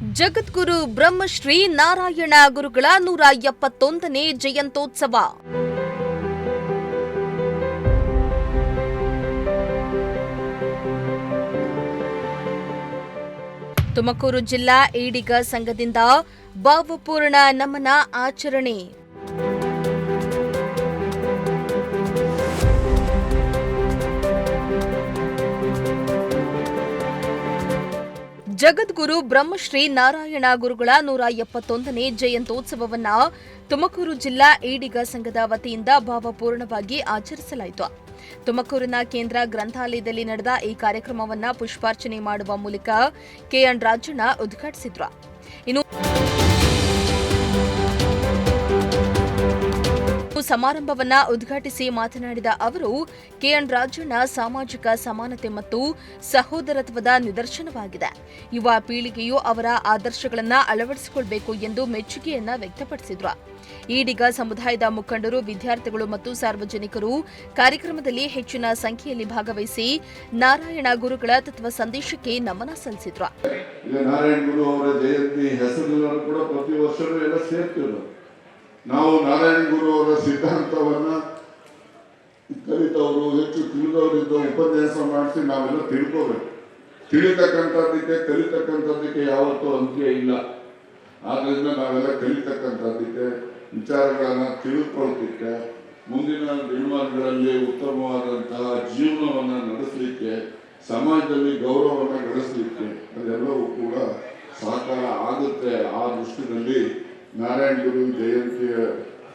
ಜಗದ್ಗುರು ಬ್ರಹ್ಮಶ್ರೀ ನಾರಾಯಣ ಗುರುಗಳ 171ನೇ ಜಯಂತ್ಯೋತ್ಸವ. ತುಮಕೂರು ಜಿಲ್ಲಾ ಈಡಿಗ ಸಂಘದಿಂದ ಭಾವಪೂರ್ಣ ನಮನ ಆಚರಣೆ. ಜಗದ್ಗುರು ಬ್ರಹ್ಮಶ್ರೀ ನಾರಾಯಣ ಗುರುಗಳ 171ನೇ ಜಯಂತ್ಯೋತ್ಸವವನ್ನು ತುಮಕೂರು ಜಿಲ್ಲಾ ಈಡಿಗ ಸಂಘದ ವತಿಯಿಂದ ಭಾವಪೂರ್ಣವಾಗಿ ಆಚರಿಸಲಾಯಿತು. ತುಮಕೂರಿನ ಕೇಂದ್ರ ಗ್ರಂಥಾಲಯದಲ್ಲಿ ನಡೆದ ಈ ಕಾರ್ಯಕ್ರಮವನ್ನು ಪುಷ್ಪಾರ್ಚನೆ ಮಾಡುವ ಮೂಲಕ ಕೆಎನ್ ರಾಜಣ್ಣ ಉದ್ಘಾಟಿಸಿದರು. ಇನ್ನು ಸಮಾರಂಭವನ್ನು ಉದ್ಘಾಟಿಸಿ ಮಾತನಾಡಿದ ಅವರು, ಕೆಎನ್ ರಾಜಣ್ಣ ಸಾಮಾಜಿಕ ಸಮಾನತೆ ಮತ್ತು ಸಹೋದರತ್ವದ ನಿದರ್ಶನವಾಗಿದೆ. ಯುವ ಪೀಳಿಗೆಯು ಅವರ ಆದರ್ಶಗಳನ್ನು ಅಳವಡಿಸಿಕೊಳ್ಳಬೇಕು ಎಂದು ಮೆಚ್ಚುಗೆಯನ್ನ ವ್ಯಕ್ತಪಡಿಸಿದರು. ಈಡಿಗ ಸಮುದಾಯದ ಮುಖಂಡರು, ವಿದ್ಯಾರ್ಥಿಗಳು ಮತ್ತು ಸಾರ್ವಜನಿಕರು ಕಾರ್ಯಕ್ರಮದಲ್ಲಿ ಹೆಚ್ಚಿನ ಸಂಖ್ಯೆಯಲ್ಲಿ ಭಾಗವಹಿಸಿ ನಾರಾಯಣ ಗುರುಗಳ ತತ್ವ ಸಂದೇಶಕ್ಕೆ ನಮನ ಸಲ್ಲಿಸಿದರು. ನಾವು ನಾರಾಯಣ ಗುರು ಅವರ ಸಿದ್ಧಾಂತವನ್ನ ಕಲಿತವರು, ಹೆಚ್ಚು ತಿಳಿದವರಿಂದ ಉಪನ್ಯಾಸ ಮಾಡಿಸಿ ನಾವೆಲ್ಲ ತಿಳ್ಕೋಬೇಕು. ಕಲಿತಕ್ಕಂಥದ್ದಕ್ಕೆ ಯಾವತ್ತೂ ಅಂತ್ಯ ಇಲ್ಲ. ಆದ್ರಿಂದ ನಾವೆಲ್ಲ ಕಲಿತಕ್ಕಂಥದ್ದಕ್ಕೆ, ವಿಚಾರಗಳನ್ನ ತಿಳ್ಕೊಳ್ತಿಕ್ಕೆ, ಮುಂದಿನ ದಿನಮಾನಗಳಲ್ಲಿ ಉತ್ತಮವಾದಂತಹ ಜೀವನವನ್ನ ನಡೆಸಲಿಕ್ಕೆ, ಸಮಾಜದಲ್ಲಿ ಗೌರವವನ್ನು ಗಳಿಸಲಿಕ್ಕೆ ಅದೆಲ್ಲವೂ ಕೂಡ ಸಹಕಾರ ಆಗುತ್ತೆ. ಆ ದೃಷ್ಟಿಯಲ್ಲಿ ನಾರಾಯಣ ಗುರು ಜಯಂತಿಯ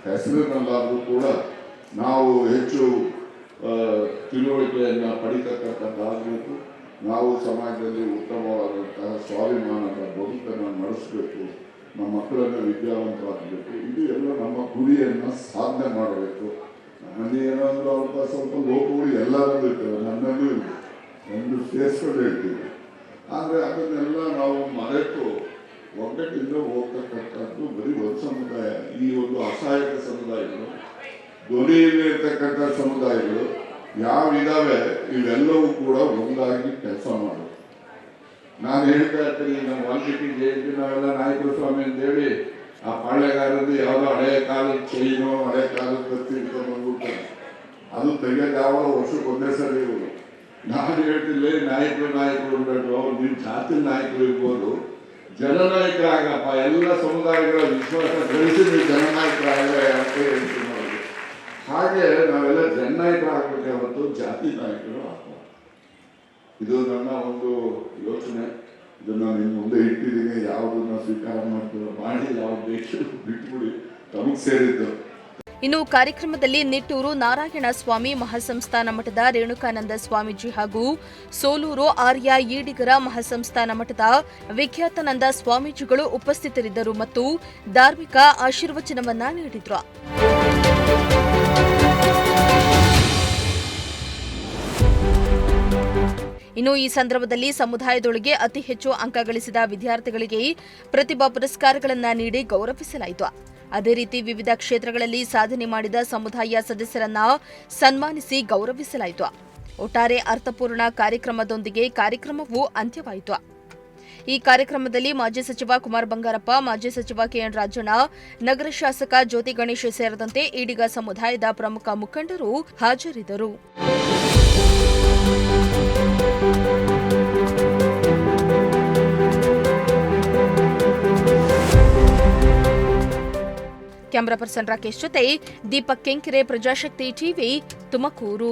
ಹೆಸರಿನಲ್ಲಾದರೂ ಕೂಡ ನಾವು ಹೆಚ್ಚು ತಿಳುವಳಿಕೆಯನ್ನು ಪಡಿತಕ್ಕಂಥದ್ದಾಗಬೇಕು. ನಾವು ಸಮಾಜದಲ್ಲಿ ಉತ್ತಮವಾದಂತಹ ಸ್ವಾಭಿಮಾನದ ಬದುಕನ್ನು ನಡೆಸಬೇಕು, ನಮ್ಮ ಮಕ್ಕಳನ್ನು ವಿದ್ಯಾವಂತರಾಗಬೇಕು. ಇದು ಎಲ್ಲ ನಮ್ಮ ಗುರಿಯನ್ನು ಸಾಧನೆ ಮಾಡಬೇಕು. ನನ್ನಲ್ಲಿ ಏನಾದರೂ ಅಲ್ಪ ಸ್ವಲ್ಪ ಲೋಪಗಳು ಎಲ್ಲರಲ್ಲೂ ಇರ್ತವೆ, ನನ್ನಲ್ಲೂ ಇಲ್ಲ, ಒಂದು ಸೇರಿಸ್ಕೊಂಡು ಹೇಳ್ತೀವಿ. ಆದರೆ ಅದನ್ನೆಲ್ಲ ನಾವು ಮರೆತು ಒಗ್ಗಟ್ಟಿಂದ ಹೋಗ್ತಕ್ಕಂಥದ್ದು ಬರೀ ಒಂದು ಸಮುದಾಯ. ಈ ಒಂದು ಅಸಹಾಯಕ ಸಮುದಾಯಗಳು, ಧ್ವನಿಯಲ್ಲಿರ್ತಕ್ಕಂಥ ಸಮುದಾಯಗಳು ಯಾವಿದಾವೆ ಇವೆಲ್ಲವೂ ಕೂಡ ಒಂದಾಗಿ ಕೆಲಸ ಮಾಡೋದು. ನಾನು ಹೇಳ್ತಾ ಇರ್ತೀನಿ, ನಮ್ಮ ವಾಲ್ಮೀಕಿ ಜಯಂತಿ ನಾವೆಲ್ಲ ನಾಯಕರ ಸ್ವಾಮಿ ಅಂತೇಳಿ ಆ ಪಾಳ್ಯಗಾರದ್ದು ಯಾವುದೋ ಹಳೆಯ ಕಾಲದ ಚೈನೋ ಹಳೆಯ ಕಾಲದ ಕತ್ತಿ ಇಟ್ಕೊಂಡು ಬಂದ್ಬಿಡ್ತಾರೆ. ಅದು ತೆಗೆಯೋದು ಯಾವಾಗ ವರ್ಷಕ್ಕೆ ಒಂದೇ ಸರಿ ಇವರು. ನಾನು ಹೇಳ್ತಿಲ್ಲ ನಾಯಕರು ಅಂದ್ಬಿಟ್ಟು ಅವ್ರು ನಿಮ್ಮ ಜಾತಿ ನಾಯಕರು ಇರ್ಬೋದು, ಜನನಾಯಕರಾಗಪ್ಪ, ಎಲ್ಲ ಸಮುದಾಯಗಳ ವಿಶ್ವಾಸ ಗಳಿಸಿ ನೀವು ಜನನಾಯಕರಾಗ ಅಂತ ಹೇಳ್ತೀನಿ ಅವ್ರಿಗೆ. ಹಾಗೆ ನಾವೆಲ್ಲ ಜನನಾಯಕರಾಗಬೇಕೆ ಹೊರತು ಜಾತಿ ನಾಯಕರು ಆಗ್ಬೋದು. ಇದು ನನ್ನ ಒಂದು ಯೋಚನೆ. ಇದನ್ನು ನಿಮ್ಮ ಮುಂದೆ ಇಟ್ಟಿದ್ದೀನಿ. ಯಾವುದನ್ನ ಸ್ವೀಕಾರ ಮಾಡ್ತೀರೋ ಮಾಡಿ, ಯಾವ್ದು ಬೇಕು ಬಿಟ್ಬಿಡಿ, ತಮಗೆ ಸೇರಿದ್ದು. ಇನ್ನು ಕಾರ್ಯಕ್ರಮದಲ್ಲಿ ನಿಟ್ಟೂರು ನಾರಾಯಣ ಸ್ವಾಮಿ ಮಹಾಸಂಸ್ಥಾನ ಮಠದ ರೇಣುಕಾನಂದ ಸ್ವಾಮೀಜಿ ಹಾಗೂ ಸೋಲೂರು ಆರ್ಯ ಈಡಿಗರ ಮಹಾಸಂಸ್ಥಾನ ಮಠದ ವಿಖ್ಯಾತಾನಂದ ಸ್ವಾಮೀಜಿಗಳು ಉಪಸ್ಥಿತರಿದ್ದರು ಮತ್ತು ಧಾರ್ಮಿಕ ಆಶೀರ್ವಚನವನ್ನ ನೀಡಿದರು. ಇನ್ನು ಈ ಸಂದರ್ಭದಲ್ಲಿ ಸಮುದಾಯದೊಳಗೆ ಅತಿ ಹೆಚ್ಚು ಅಂಕ ಗಳಿಸಿದ ವಿದ್ಯಾರ್ಥಿಗಳಿಗೆ ಪ್ರತಿಭಾ ಪುರಸ್ಕಾರಗಳನ್ನು ನೀಡಿ ಗೌರವಿಸಲಾಯಿತು. ಅದೇ ರೀತಿ ವಿವಿಧ ಕ್ಷೇತ್ರಗಳಲ್ಲಿ ಸಾಧನೆ ಮಾಡಿದ ಸಮುದಾಯ ಸದಸ್ಯರನ್ನ ಸನ್ಮಾನಿಸಿ ಗೌರವಿಸಲಾಯಿತು. ಒಟ್ಟಾರೆ ಅರ್ಥಪೂರ್ಣ ಕಾರ್ಯಕ್ರಮದೊಂದಿಗೆ ಕಾರ್ಯಕ್ರಮವು ಅಂತ್ಯವಾಯಿತು. ಈ ಕಾರ್ಯಕ್ರಮದಲ್ಲಿ ಮಾಜಿ ಸಚಿವ ಕುಮಾರ್ ಬಂಗಾರಪ್ಪ, ಮಾಜಿ ಸಚಿವ ಕೆಎನ್ ರಾಜಣ್ಣ, ನಗರ ಶಾಸಕ ಜ್ಯೋತಿ ಗಣೇಶ್ ಸೇರಿದಂತೆ ಈಡಿಗ ಸಮುದಾಯದ ಪ್ರಮುಖ ಮುಖಂಡರು ಹಾಜರಿದ್ದರು. ಕ್ಯಾಮರಾ ಪರ್ಸನ್ ರಾಕೇಶ್ ಜೊತೆ ದೀಪಕ್ ಕೆಂಕೆರೆ, ಪ್ರಜಾಶಕ್ತಿ ಟಿವಿ, ತುಮಕೂರು.